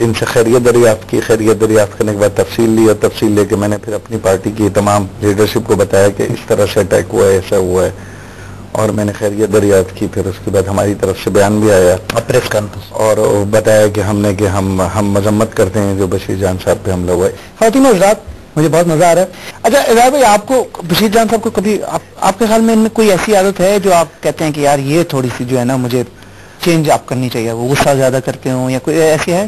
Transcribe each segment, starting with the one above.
ان سے خیریت دریافت کی. خیریت دریافت کرنے کے بعد تفصیل لی, اور تفصیل لے کے میں نے پھر اپنی پارٹی کی تمام لیڈرشپ کو بتایا کہ اس طرح سے اٹیک ہوا ہے, ایسا ہوا ہے, اور میں نے خیریت دریافت کی. پھر اس کے بعد ہماری طرف سے بیان بھی آیا پریس کانفرنس, اور بتایا کہ ہم مذمت کرتے ہیں جو بشیر جان صاحب پہ حملہ ہوا ہے. خواتین حضرات, مجھے بہت مزہ آ رہا ہے. اچھا اظہار بھائی, آپ کو بشیر جان صاحب کو کبھی آپ کے خیال میں ان میں کوئی ایسی عادت ہے جو آپ کہتے ہیں کہ یار یہ تھوڑی سی جو ہے نا مجھے چینج آپ کرنی چاہیے, وہ غصہ زیادہ کرتے ہوں یا کوئی ایسی ہے؟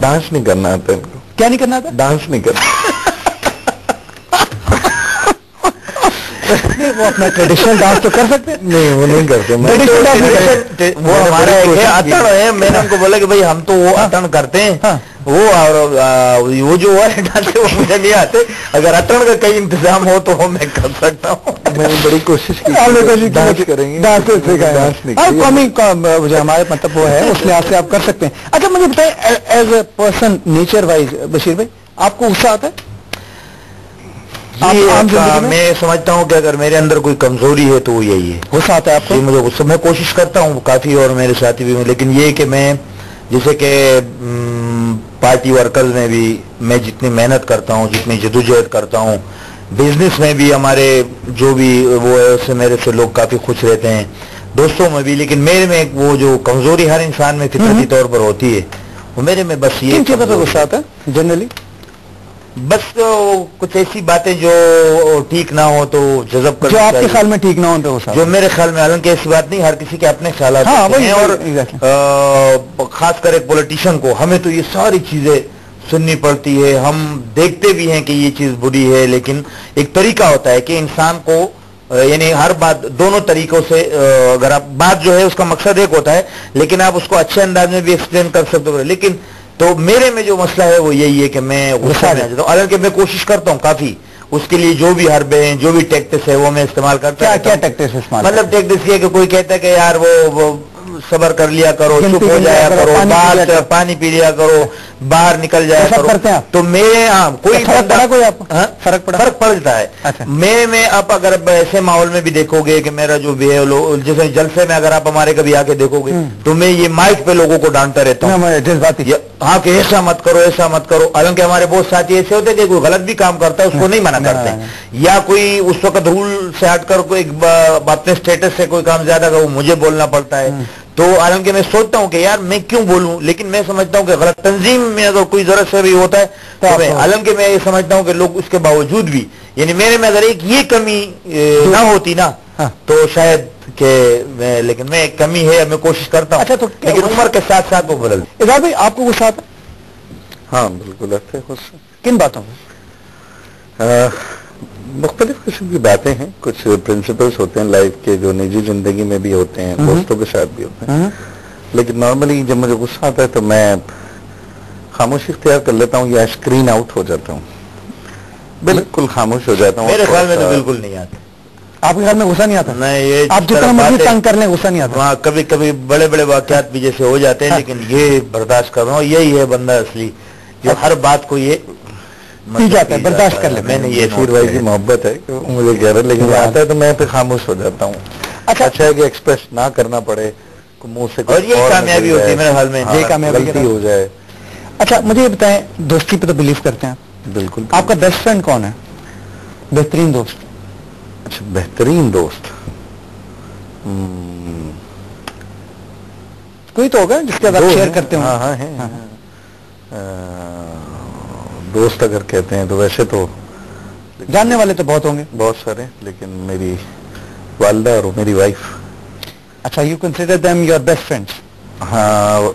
ڈانس نہیں کرنا آتا ان کو. کیا نہیں کرنا آتا؟ ڈانس نہیں کرنا. وہ اپنا ٹریڈیشنل ڈانس تو کر سکتے ہیں. نہیں, وہ نہیں کرتے. وہ ہمارا اٹن ہے. میں نے ان کو بولا کہ بھائی ہم تو وہ اٹن کرتے ہیں, وہ اور وہ جو ہے ڈانس وہ مجھے نہیں آتے. اگر اٹن کا کئی انتظام ہو تو میں کر سکتا ہوں. میں نے بڑی کوشش کی. ڈانس کریں گے, ہمارے مطلب وہ ہے اس لحاظ سے آپ کر سکتے ہیں. اچھا مجھے بتائیں, as a person nature wise Bashir بھائی, آپ کو غصہ آتا ہے؟ میں سمجھتا ہوں کہ اگر میرے اندر کوئی کمزوری ہے تو وہ یہی ہے. غصہ آتا ہے آپ کو؟ مجھے غصہ, میں کوشش کرتا ہوں کافی, اور میرے ساتھی بھی, لیکن یہ کہ میں جیسے کہ پارٹی ورکرز میں بھی میں جتنی محنت کرتا ہوں, جتنی جدوجہد کرتا ہوں, بزنس میں بھی ہمارے جو بھی وہ ہے اس سے میرے سے لوگ کافی خوش رہتے ہیں, دوستوں میں بھی. لیکن میرے میں وہ جو کمزوری ہر انسان میں فطرتی طور پر ہوتی ہے, وہ میرے میں بس یہ غصہ آتا ہے جنرلی. بس کچھ ایسی باتیں جو ٹھیک نہ ہو تو جذب کر, جو آپ کے خیال میں ٹھیک نہ ہو تو جو میرے خیال میں, حالانکہ ایسی بات نہیں, ہر کسی کے اپنے خیالات ہیں, اور خاص کر ایک پولیٹیشین کو ہمیں تو یہ ساری چیزیں سننی پڑتی ہے. ہم دیکھتے بھی ہیں کہ یہ چیز بری ہے, لیکن ایک طریقہ ہوتا ہے کہ انسان کو یعنی ہر بات دونوں طریقوں سے, اگر آپ بات جو ہے اس کا مقصد ایک ہوتا ہے, لیکن آپ اس کو اچھے انداز میں بھی ایکسپلین کر سکتے ہو. لیکن تو میرے میں جو مسئلہ ہے وہ یہی ہے کہ میں غصہ نہیں آ جاتا ہوں, حالانکہ میں کوشش کرتا ہوں کافی اس کے لیے. جو بھی حربے ہیں, جو بھی ٹیکٹس ہے وہ میں استعمال کرتا ہوں. کیا ٹیکٹس استعمال؟ مطلب ٹیکٹس یہ کہ کوئی کہتا ہے کہ یار وہ صبر کر لیا کرو, چپ ہو جایا کرو, باہر پانی پی لیا کرو, باہر نکل جایا کرو. تو میرے کوئی فرق پڑتا ہے. میں اب اگر ایسے ماحول میں بھی دیکھو گے کہ میرا جو بھی ہے, جیسے جلسے میں اگر آپ ہمارے کبھی آ کے دیکھو گے تو میں یہ مائک پہ لوگوں کو ڈانٹتا رہتا ہوں, ہاں کہ ایسا مت کرو, ایسا مت کرو. حالانکہ ہمارے بہت ساتھی ایسے ہوتے ہیں کہ کوئی غلط بھی کام کرتا ہے اس کو نہیں منع کرتے, یا کوئی اس وقت رول سے ہٹ کر کوئی اپنے اسٹیٹس سے کوئی کام زیادہ وہ مجھے بولنا پڑتا ہے. تو حالانکہ میں سوچتا ہوں کہ یار میں کیوں بولوں, لیکن میں سمجھتا ہوں کہ غلط تنظیم میں اگر کوئی ضرورت سے بھی ہوتا ہے تو حالانکہ میں یہ سمجھتا ہوں کہ لوگ اس کے باوجود بھی, یعنی میرے میں اگر ایک یہ کمی نہ ہوتی نا تو شاید کہ لیکن میں ایک کمی ہے, میں کوشش کرتا ہوں. اچھا, تو لیکن عمر کے ساتھ ساتھ وہ بدل. اظہار بھائی آپ کو غصہ آتا ہے؟ ہاں بالکل آتا ہے غصہ. کن باتوں میں؟ مختلف قسم کی باتیں ہیں. کچھ پرنسپلز ہوتے ہیں لائف کے جو نجی زندگی میں بھی ہوتے ہیں, دوستوں کے ساتھ بھی ہوتے ہیں. لیکن نارملی جب مجھے غصہ آتا ہے تو میں خاموشی اختیار کر لیتا ہوں یا اسکرین آؤٹ ہو جاتا ہوں, بالکل خاموش ہو جاتا ہوں. میرے خیال میں تو بالکل نہیں آتا. آپ کے خیال میں غصہ نہیں آتا؟ نہیں, آپ جتنا مرضی تنگ کر لیں غصہ نہیں آتا. ہاں کبھی کبھی بڑے بڑے واقعات بھی جیسے ہو جاتے ہیں, لیکن یہ برداشت کر رہا ہوں. یہی ہے بندہ اصلی جو ہر بات کو یہ پی جاتا ہے, برداشت کر لے. میں نے یہ شیر بھائی کی محبت ہے مجھے کہہ رہا, لیکن آتا ہے تو میں پھر خاموش ہو جاتا ہوں. اچھا ہے کہ ایکسپریس نہ کرنا پڑے منہ سے, اور یہ کامیابی ہوتی ہے میرے حال میں, یہ کامیابی ہو جائے. اچھا مجھے یہ بتائیں, دوستی پہ تو بلیو کرتے ہیں بالکل. آپ کا بیسٹ فرینڈ کون ہے, بہترین دوست؟ اچھا بہترین دوست کوئی تو ہوگا جس کے ساتھ شیئر کرتے ہوں. ہاں ہیں دوست اگر کہتے ہیں تو ویسے تو جاننے والے تو بہت ہوں گے. بہت سارے, لیکن میری والدہ اور میری وائف. اچھا, you consider them your best friends? ہاں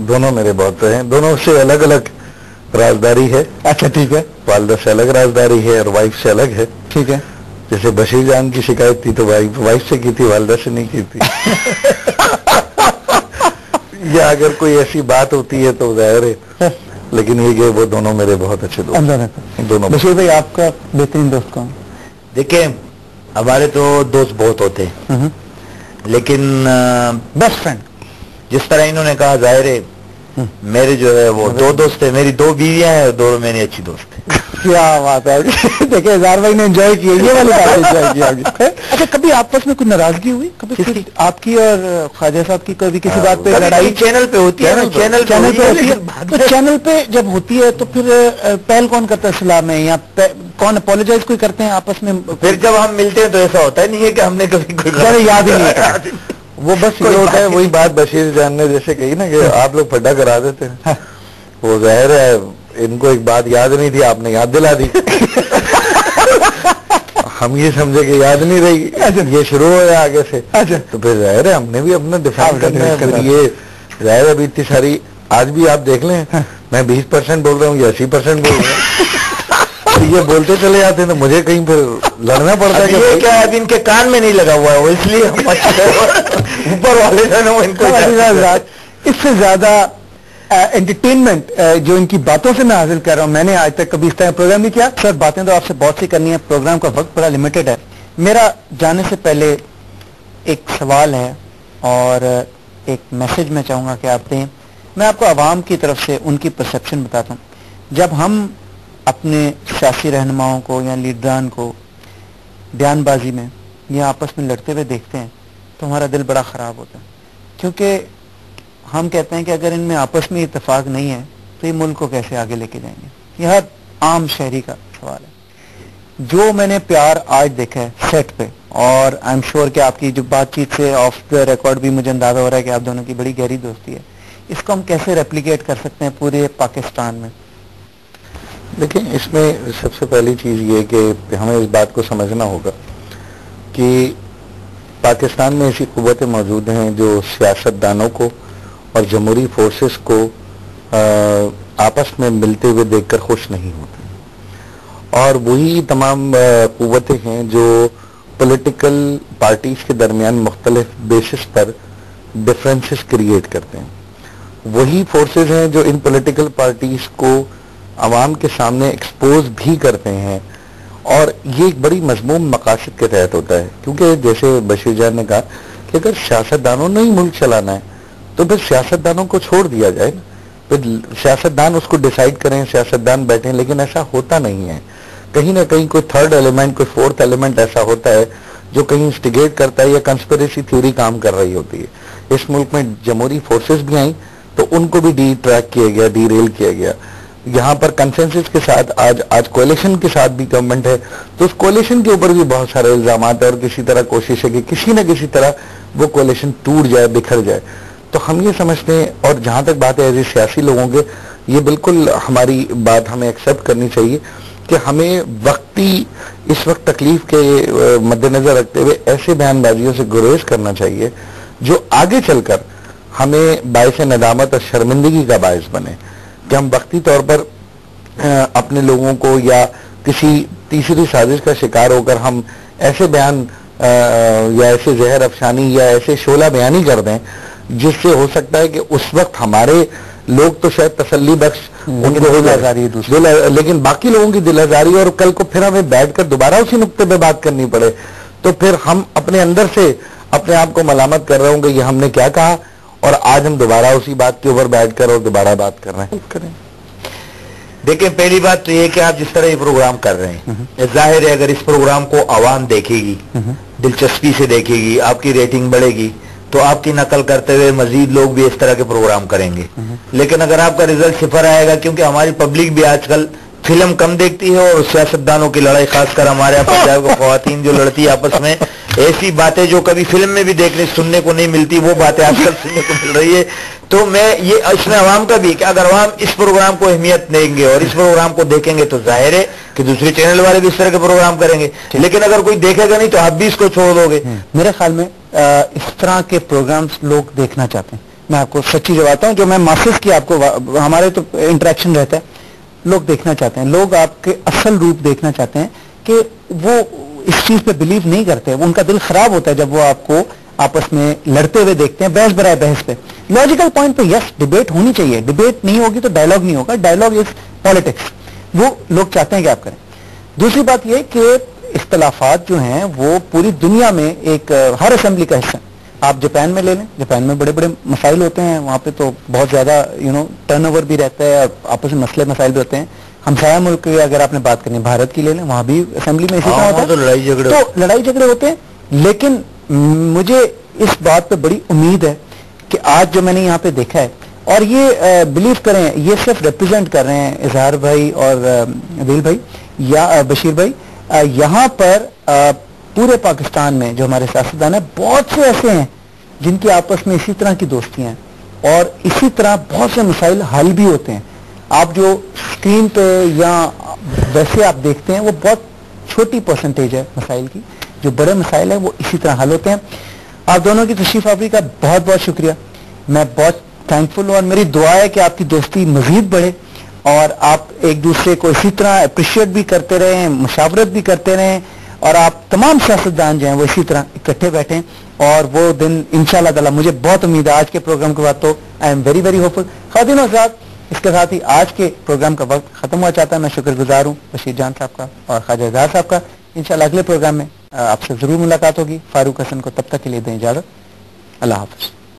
دونوں میرے بہت ہیں, دونوں سے الگ الگ رازداری ہے. اچھا ٹھیک ہے. والدہ سے الگ رازداری ہے اور وائف سے الگ ہے. ٹھیک ہے. جیسے بشیر جان کی شکایت تھی تو وائف سے کی تھی, والدہ سے نہیں کی تھی. یا اگر کوئی ایسی بات ہوتی ہے تو ظاہر ہے, لیکن یہ کہ وہ دونوں میرے بہت اچھے دوست دونوں. بشیر بھائی آپ کا بہترین دوست کون؟ دیکھیں ہمارے تو دوست بہت ہوتے ہیں, لیکن بیسٹ فرینڈ جس طرح انہوں نے کہا ظاہر ہے میرے جو ہے وہ 2 دوست ہیں, میری 2 بیویاں ہیں اور 2 میری اچھی دوست ہیں. کیا بات ہے. دیکھیں اظہار بھائی نے انجوائے کیا, یہ والی بات انجوائے کیا. اچھا کبھی آپس میں کوئی ناراضگی ہوئی کبھی آپ کی اور خواجہ صاحب کی, کبھی کسی بات پہ لڑائی چینل پہ ہوتی ہے؟ چینل پہ ہوتی ہے. تو چینل پہ جب ہوتی ہے تو پھر پہل کون کرتا ہے صلاح میں, یا کون اپولوجائز کوئی کرتے ہیں آپس میں؟ پھر جب ہم ملتے ہیں تو ایسا ہوتا ہے نہیں ہے کہ ہم نے کبھی کوئی یاد ہی نہیں ہے. وہ بس یہ ہوتا ہے, وہی بات بشیر جان نے جیسے کہی نا کہ آپ لوگ پھڈا کرا دیتے ہیں, وہ ظاہر ہے ان کو ایک بات یاد نہیں تھی, آپ نے یاد دلا دی. ہم یہ سمجھے کہ یاد نہیں رہی, یہ شروع ہوا آگے سے, تو پھر ظاہر ہے ہم نے بھی اپنا دفاع کرنا ہے. پھر یہ ظاہر ہے ابھی اتنی ساری, آج بھی آپ دیکھ لیں میں 20% بول رہا ہوں یا 80% بول رہا ہوں, یہ بولتے چلے جاتے ہیں تو مجھے کہیں پھر لڑنا پڑتا ہے. یہ کیا ہے, ابھی ان کے کان میں نہیں لگا ہوا ہے وہ, اس لیے اوپر والے ان کو اس سے زیادہ انٹرٹینمنٹ جو ان کی باتوں سے میں حاصل کر رہا ہوں, میں نے آج تک کبھی اس طرح پروگرام نہیں کیا. سر باتیں تو آپ سے بہت سی کرنی ہے, پروگرام کا وقت بڑا لمیٹڈ ہے. میرا جانے سے پہلے ایک سوال ہے اور ایک میسج میں چاہوں گا کہ آپ دیں. میں آپ کو عوام کی طرف سے ان کی پرسیپشن بتاتا ہوں. جب ہم اپنے سیاسی رہنماؤں کو یا لیڈران کو بیان بازی میں یا آپس میں لڑتے ہوئے دیکھتے ہیں تو ہمارا دل بڑا خراب ہوتا ہے, کیونکہ ہم کہتے ہیں کہ اگر ان میں آپس میں اتفاق نہیں ہے تو یہ ملک کو کیسے آگے لے کے جائیں گے. یہ ہر عام شہری کا سوال ہے. جو میں نے پیار آج دیکھا ہے سیٹ پہ, اور آئی ایم شیور کہ آپ کی جو بات چیت سے آف دا ریکارڈ بھی مجھے اندازہ ہو رہا ہے کہ آپ دونوں کی بڑی گہری دوستی ہے, اس کو ہم کیسے ریپلیکیٹ کر سکتے ہیں پورے پاکستان میں؟ دیکھیں اس میں سب سے پہلی چیز یہ کہ ہمیں اس بات کو سمجھنا ہوگا کہ پاکستان میں ایسی قوتیں موجود ہیں جو سیاستدانوں کو اور جمہوری فورسز کو آپس میں ملتے ہوئے دیکھ کر خوش نہیں ہوتے, اور وہی تمام قوتیں ہیں جو پولیٹیکل پارٹیز کے درمیان مختلف بیسس پر ڈفرینسز کریٹ کرتے ہیں. وہی فورسز ہیں جو ان پولیٹیکل پارٹیز کو عوام کے سامنے ایکسپوز بھی کرتے ہیں, اور یہ ایک بڑی مضموم مقاصد کے تحت ہوتا ہے. کیونکہ جیسے بشیر جان نے کہا کہ اگر سیاستدانوں نے ہی ملک چلانا ہے تو پھر سیاستدانوں کو چھوڑ دیا جائے نا, پھر سیاستدان اس کو ڈیسائیڈ کریں, سیاستدان بیٹھیں. لیکن ایسا ہوتا نہیں ہے. کہیں نہ کہیں کوئی 3rd ایلیمنٹ, کوئی 4th ایلیمنٹ ایسا ہوتا ہے جو کہیں انسٹیگیٹ کرتا ہے, یا کنسپریسی تھیوری کام کر رہی ہوتی ہے. اس ملک میں جمہوری فورسز بھی آئیں تو ان کو بھی ڈی ٹریک کیا گیا, ڈی ریل کیا گیا. یہاں پر کنسنسس کے ساتھ آج کولیشن کے ساتھ بھی گورنمنٹ ہے, تو اس کولیشن کے اوپر بھی بہت سارے الزامات ہیں, اور کسی طرح کوشش ہے کہ کسی نہ کسی طرح وہ کولیشن ٹوٹ جائے, بکھر جائے. تو ہم یہ سمجھتے ہیں, اور جہاں تک بات ہے ایسے سیاسی لوگوں کے, یہ بالکل ہماری بات ہمیں ایکسیپٹ کرنی چاہیے کہ ہمیں وقتی اس وقت تکلیف کے مد نظر رکھتے ہوئے ایسے بیان بازیوں سے گریز کرنا چاہیے جو آگے چل کر ہمیں باعث ندامت اور شرمندگی کا باعث بنے, کہ ہم وقتی طور پر اپنے لوگوں کو یا کسی تیسری سازش کا شکار ہو کر ہم ایسے بیان یا ایسے زہر افشانی یا ایسے شعلہ بیانی کر دیں جس سے ہو سکتا ہے کہ اس وقت ہمارے لوگ تو شاید تسلی بخش ان کو ہو جائے, لیکن باقی لوگوں کی دل آزاری, اور کل کو پھر ہمیں بیٹھ کر دوبارہ اسی نقطے پہ بات کرنی پڑے تو پھر ہم اپنے اندر سے اپنے آپ کو ملامت کر رہے ہوں کہ یہ ہم نے کیا کہا, اور آج ہم دوبارہ اسی بات کے اوپر بیٹھ کر اور دوبارہ بات کر رہے ہیں. دیکھیں پہلی بات تو یہ کہ آپ جس طرح یہ پروگرام کر رہے ہیں, ظاہر ہے اگر اس پروگرام کو عوام دیکھے گی, دلچسپی سے دیکھے گی, آپ کی ریٹنگ بڑھے گی, تو آپ کی نقل کرتے ہوئے مزید لوگ بھی اس طرح کے پروگرام کریں گے. لیکن اگر آپ کا رزلٹ 0 آئے گا, کیونکہ ہماری پبلک بھی آج کل فلم کم دیکھتی ہے, اور سیاستدانوں کی لڑائی, خاص کر ہمارے یہاں پنجاب کو خواتین جو لڑتی ہے آپس میں, ایسی باتیں جو کبھی فلم میں بھی دیکھنے سننے کو نہیں ملتی, وہ باتیں آج کل سننے کو مل رہی ہے. تو میں یہ اس میں عوام کا بھی کہ اگر عوام اس پروگرام کو اہمیت دیں گے اور اس پروگرام کو دیکھیں گے تو ظاہر ہے کہ دوسرے چینل والے بھی اس طرح کے پروگرام کریں گے. لیکن اگر کوئی دیکھے گا نہیں تو آپ بھی اس کو چھوڑ دو گے. میرے خیال میں اس طرح کے پروگرامز لوگ دیکھنا چاہتے ہیں. میں آپ کو سچی جواب ہوں, جو میں ماسز کی آپ کو, ہمارے تو انٹریکشن رہتا ہے, لوگ دیکھنا چاہتے ہیں, لوگ آپ کے اصل روپ دیکھنا چاہتے ہیں کہ وہ اس چیز پہ بلیو نہیں کرتے. ان کا دل خراب ہوتا ہے جب وہ آپ کو آپس میں لڑتے ہوئے دیکھتے ہیں, بحث برائے بحث پہ. لاجیکل پوائنٹ پہ یس ڈیبیٹ ہونی چاہیے, ڈیبیٹ نہیں ہوگی تو ڈائلاگ نہیں ہوگا, ڈائلاگ از پالیٹکس, وہ لوگ چاہتے ہیں کہ آپ کریں. دوسری بات یہ کہ اختلافات جو ہیں وہ پوری دنیا میں ایک ہر اسمبلی کا حصہ ہیں. آپ جاپان میں لے لیں, جاپان میں بڑے بڑے مسائل ہوتے ہیں, وہاں پہ تو بہت زیادہ ٹرن اوور بھی رہتا ہے اور آپس میں مسئلے مسائل بھی ہوتے ہیں. ہمسایہ ملک کی اگر آپ نے بات کرنی ہے بھارت کی لے لیں, وہاں بھی اسمبلی میں اسی طرح ہوتا ہے, تو لڑائی جھگڑے ہوتے ہیں. لیکن مجھے اس بات پہ بڑی امید ہے کہ آج جو میں نے یہاں پہ دیکھا ہے, اور یہ بلیو کریں یہ صرف ریپرزینٹ کر رہے ہیں اظہار بھائی اور عدیل بھائی یا بشیر بھائی, یہاں پر پورے پاکستان میں جو ہمارے سیاستدان ہیں بہت سے ایسے ہیں جن کی آپس میں اسی طرح کی دوستیاں ہیں اور اسی طرح بہت سے مسائل حل بھی ہوتے ہیں. آپ جو اسکرین پہ یا ویسے آپ دیکھتے ہیں وہ بہت چھوٹی پرسنٹیج ہے مسائل کی, جو بڑے مسائل ہیں وہ اسی طرح حل ہوتے ہیں. آپ دونوں کی تشریف آوری کا بہت بہت شکریہ, میں بہت تھینکفل ہوں اور میری دعا ہے کہ آپ کی دوستی مزید بڑھے اور آپ ایک دوسرے کو اسی طرح اپریشیٹ بھی کرتے رہیں, مشاورت بھی کرتے رہیں, اور آپ تمام سیاستدان جو ہیں وہ اسی طرح اکٹھے بیٹھیں اور وہ دن انشاءاللہ تعالی مجھے بہت امید ہے. آج کے پروگرام کے بعد تو آئی ایم ویری ویری ہوپفل. خواتین و حضرات, اس کے ساتھ ہی آج کے پروگرام کا وقت ختم ہوا چاہتا ہے. میں شکر گزار ہوں بشیر جان صاحب کا اور خواجہ اظہار صاحب کا. انشاءاللہ اگلے پروگرام میں آپ سے ضرور ملاقات ہوگی. فاروق حسن کو تب تک کے لیے دیں اجازت. اللہ حافظ.